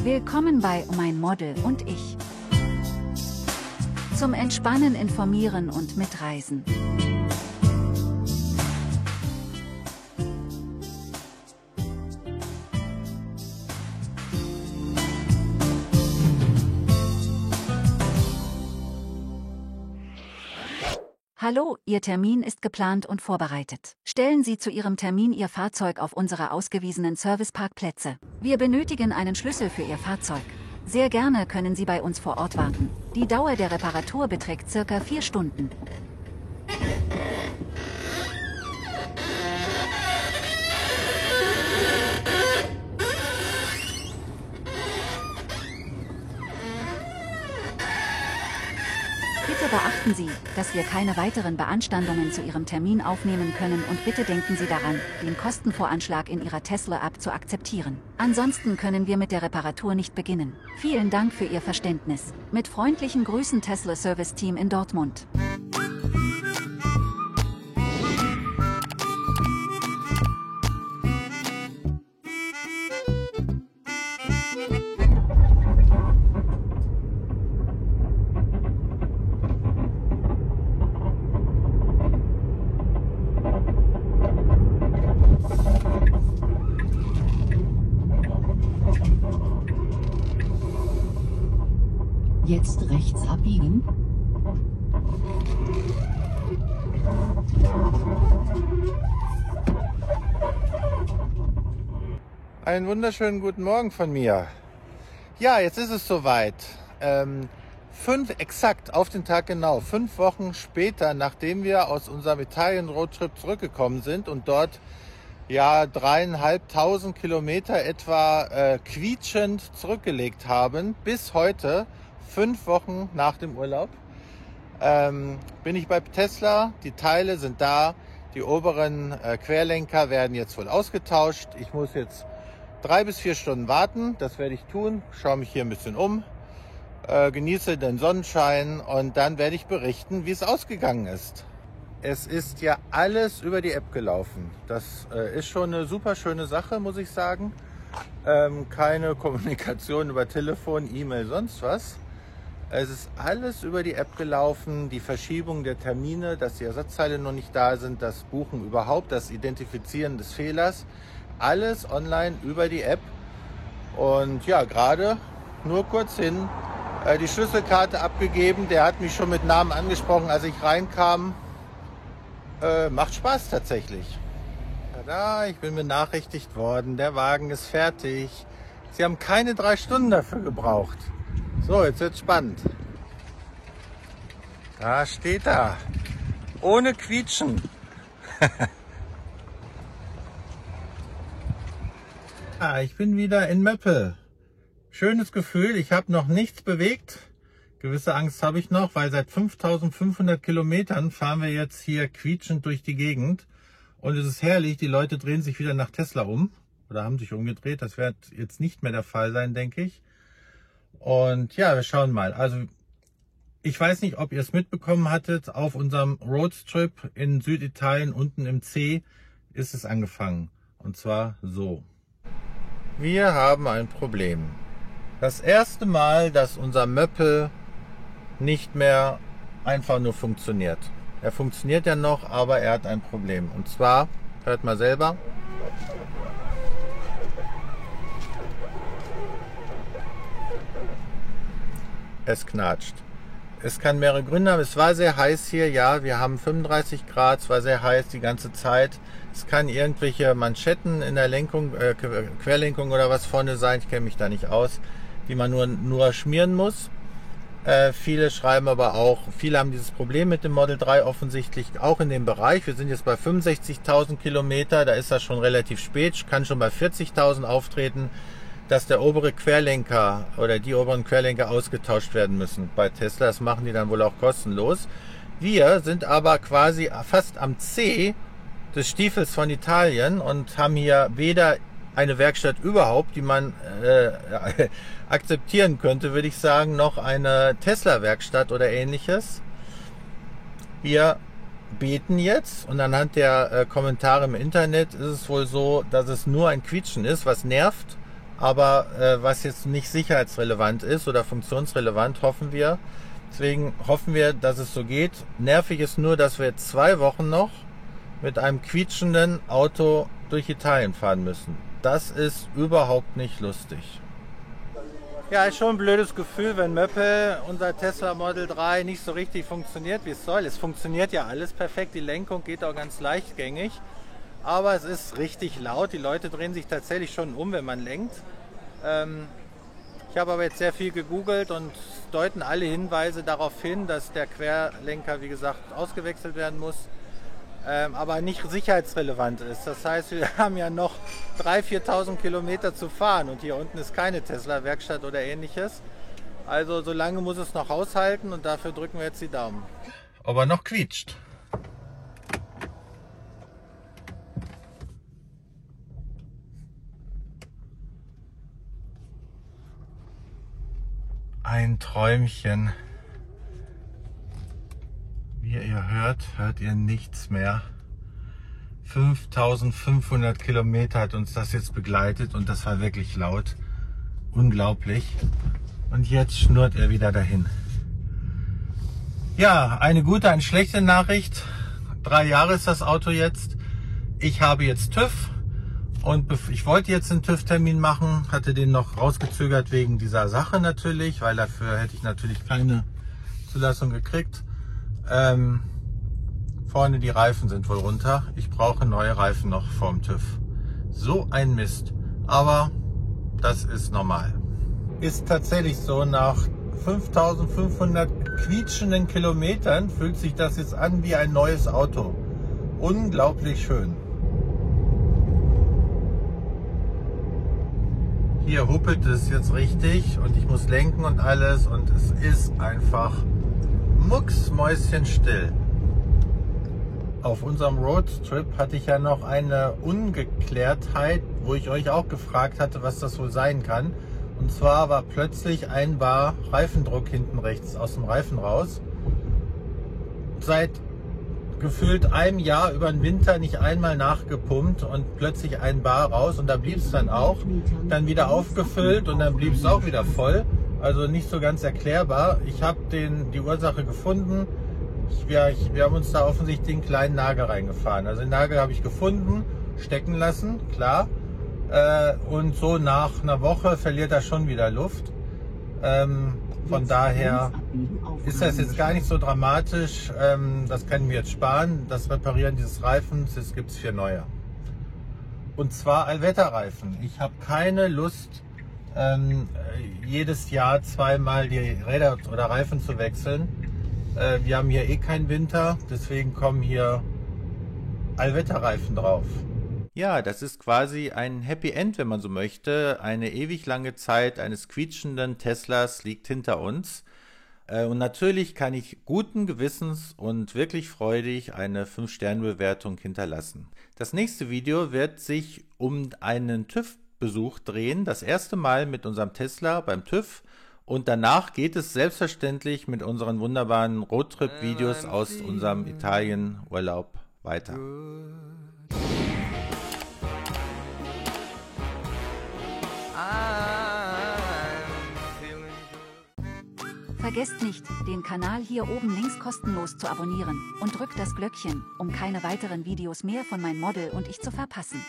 Willkommen bei Mein Model und ich. Zum Entspannen, Informieren und Mitreisen. Hallo, Ihr Termin ist geplant und vorbereitet. Stellen Sie zu Ihrem Termin Ihr Fahrzeug auf unsere ausgewiesenen Serviceparkplätze. Wir benötigen einen Schlüssel für Ihr Fahrzeug. Sehr gerne können Sie bei uns vor Ort warten. Die Dauer der Reparatur beträgt ca. 4 Stunden. Bitte beachten Sie, dass wir keine weiteren Beanstandungen zu Ihrem Termin aufnehmen können und bitte denken Sie daran, den Kostenvoranschlag in Ihrer Tesla-App zu akzeptieren. Ansonsten können wir mit der Reparatur nicht beginnen. Vielen Dank für Ihr Verständnis. Mit freundlichen Grüßen, Tesla Service Team in Dortmund. Jetzt rechts abbiegen. Einen wunderschönen guten Morgen von mir. Ja, jetzt ist es soweit. Exakt auf den Tag genau, 5 Wochen später, nachdem wir aus unserem Italien-Roadtrip zurückgekommen sind und dort 3.500 Kilometer etwa quietschend zurückgelegt haben, bis heute, 5 Wochen nach dem Urlaub, bin ich bei Tesla. Die Teile sind da. Die oberen Querlenker werden jetzt wohl ausgetauscht. Ich muss jetzt 3 bis 4 Stunden warten. Das werde ich tun. Schaue mich hier ein bisschen um, genieße den Sonnenschein und dann werde ich berichten, wie es ausgegangen ist. Es ist ja alles über die App gelaufen. Das ist schon eine super schöne Sache, muss ich sagen. Keine Kommunikation über Telefon, E-Mail, sonst was. Es ist alles über die App gelaufen, die Verschiebung der Termine, dass die Ersatzteile noch nicht da sind, das Buchen überhaupt, das Identifizieren des Fehlers. Alles online über die App. Und ja, gerade nur kurz hin, die Schlüsselkarte abgegeben. Der hat mich schon mit Namen angesprochen, als ich reinkam. Macht Spaß tatsächlich. Tada, ich bin benachrichtigt worden, der Wagen ist fertig. Sie haben keine 3 Stunden dafür gebraucht. So, jetzt wird's spannend. Da steht er. Ohne Quietschen. Ich bin wieder in Meppel. Schönes Gefühl, ich habe noch nichts bewegt. Gewisse Angst habe ich noch, weil seit 5.500 Kilometern fahren wir jetzt hier quietschend durch die Gegend. Und es ist herrlich, die Leute drehen sich wieder nach Tesla um. Oder haben sich umgedreht, das wird jetzt nicht mehr der Fall sein, denke ich. Und ja, wir schauen mal. Also ich weiß nicht, ob ihr es mitbekommen hattet, auf unserem Roadtrip in Süditalien, unten im C, ist es angefangen. Und zwar so. Wir haben ein Problem. Das erste Mal, dass unser Möppel nicht mehr einfach nur funktioniert. Er funktioniert ja noch, aber er hat ein Problem. Und zwar, hört mal selber. Es knatscht. Es kann mehrere Gründe haben. Es war sehr heiß hier, ja, wir haben 35 Grad, es war sehr heiß die ganze Zeit. Es kann irgendwelche Manschetten in der Lenkung, Querlenkung oder was vorne sein, ich kenne mich da nicht aus, die man nur schmieren muss. Viele schreiben aber auch, viele haben dieses Problem mit dem Model 3 offensichtlich auch in dem Bereich. Wir sind jetzt bei 65.000 Kilometer, da ist das schon relativ spät, kann schon bei 40.000 auftreten, dass der obere Querlenker oder die oberen Querlenker ausgetauscht werden müssen bei Tesla. Das machen die dann wohl auch kostenlos. Wir sind aber quasi fast am C des Stiefels von Italien und haben hier weder eine Werkstatt überhaupt, die man akzeptieren könnte, würde ich sagen, noch eine Tesla-Werkstatt oder ähnliches. Wir beten jetzt und anhand der Kommentare im Internet ist es wohl so, dass es nur ein Quietschen ist, was nervt. aber was jetzt nicht sicherheitsrelevant ist oder funktionsrelevant, hoffen wir. Deswegen hoffen wir, dass es so geht. Nervig ist nur, dass wir 2 Wochen noch mit einem quietschenden Auto durch Italien fahren müssen. Das ist überhaupt nicht lustig. Ja, ist schon ein blödes Gefühl, wenn Möppe, unser Tesla Model 3, nicht so richtig funktioniert, wie es soll. Es funktioniert ja alles perfekt, die Lenkung geht auch ganz leichtgängig, aber es ist richtig laut. Die Leute drehen sich tatsächlich schon um, wenn man lenkt. Ich habe aber jetzt sehr viel gegoogelt und es deuten alle Hinweise darauf hin, dass der Querlenker, wie gesagt, ausgewechselt werden muss, aber nicht sicherheitsrelevant ist. Das heißt, wir haben ja noch 3.000, 4.000 Kilometer zu fahren und hier unten ist keine Tesla-Werkstatt oder ähnliches. Also so lange muss es noch aushalten und dafür drücken wir jetzt die Daumen. Ob er noch quietscht. Ein Träumchen. Wie ihr hört, hört ihr nichts mehr. 5.500 Kilometer hat uns das jetzt begleitet und das war wirklich laut. Unglaublich. Und jetzt schnurrt er wieder dahin. Ja, eine gute, eine schlechte Nachricht. 3 Jahre ist das Auto jetzt. Ich habe jetzt TÜV und ich wollte jetzt einen TÜV-Termin machen, hatte den noch rausgezögert wegen dieser Sache natürlich, weil dafür hätte ich natürlich keine Zulassung gekriegt. Vorne die Reifen sind wohl runter. Ich brauche neue Reifen noch vorm TÜV. So ein Mist. Aber das ist normal. Ist tatsächlich so, nach 5.500 quietschenden Kilometern fühlt sich das jetzt an wie ein neues Auto. Unglaublich schön. Hier huppelt es jetzt richtig und ich muss lenken und alles und es ist einfach mucksmäuschenstill. Auf unserem Roadtrip hatte ich ja noch eine Ungeklärtheit, wo ich euch auch gefragt hatte, was das wohl sein kann. Und zwar war plötzlich ein Bar Reifendruck hinten rechts aus dem Reifen raus. Seit gefühlt einem Jahr über den Winter nicht einmal nachgepumpt und plötzlich ein Bar raus und da blieb es dann auch. Dann wieder aufgefüllt und dann blieb es auch wieder voll. Also nicht so ganz erklärbar. Ich habe die Ursache gefunden. Wir haben uns da offensichtlich den kleinen Nagel reingefahren. Also den Nagel habe ich gefunden, stecken lassen, klar. Und so nach einer Woche verliert er schon wieder Luft. Von daher ist das jetzt gar nicht so dramatisch. Das können wir jetzt sparen. Das Reparieren dieses Reifens, jetzt gibt es 4 neue. Und zwar Allwetterreifen. Ich habe keine Lust, jedes Jahr 2-mal die Räder oder Reifen zu wechseln. Wir haben hier eh keinen Winter, deswegen kommen hier Allwetterreifen drauf. Ja, das ist quasi ein Happy End, wenn man so möchte. Eine ewig lange Zeit eines quietschenden Teslas liegt hinter uns. Und natürlich kann ich guten Gewissens und wirklich freudig eine 5-Sterne-Bewertung hinterlassen. Das nächste Video wird sich um einen TÜV-Besuch drehen. Das erste Mal mit unserem Tesla beim TÜV. Und danach geht es selbstverständlich mit unseren wunderbaren Roadtrip-Videos aus unserem Italien-Urlaub weiter. Vergesst nicht, den Kanal hier oben links kostenlos zu abonnieren und drückt das Glöckchen, um keine weiteren Videos mehr von mein Model und ich zu verpassen.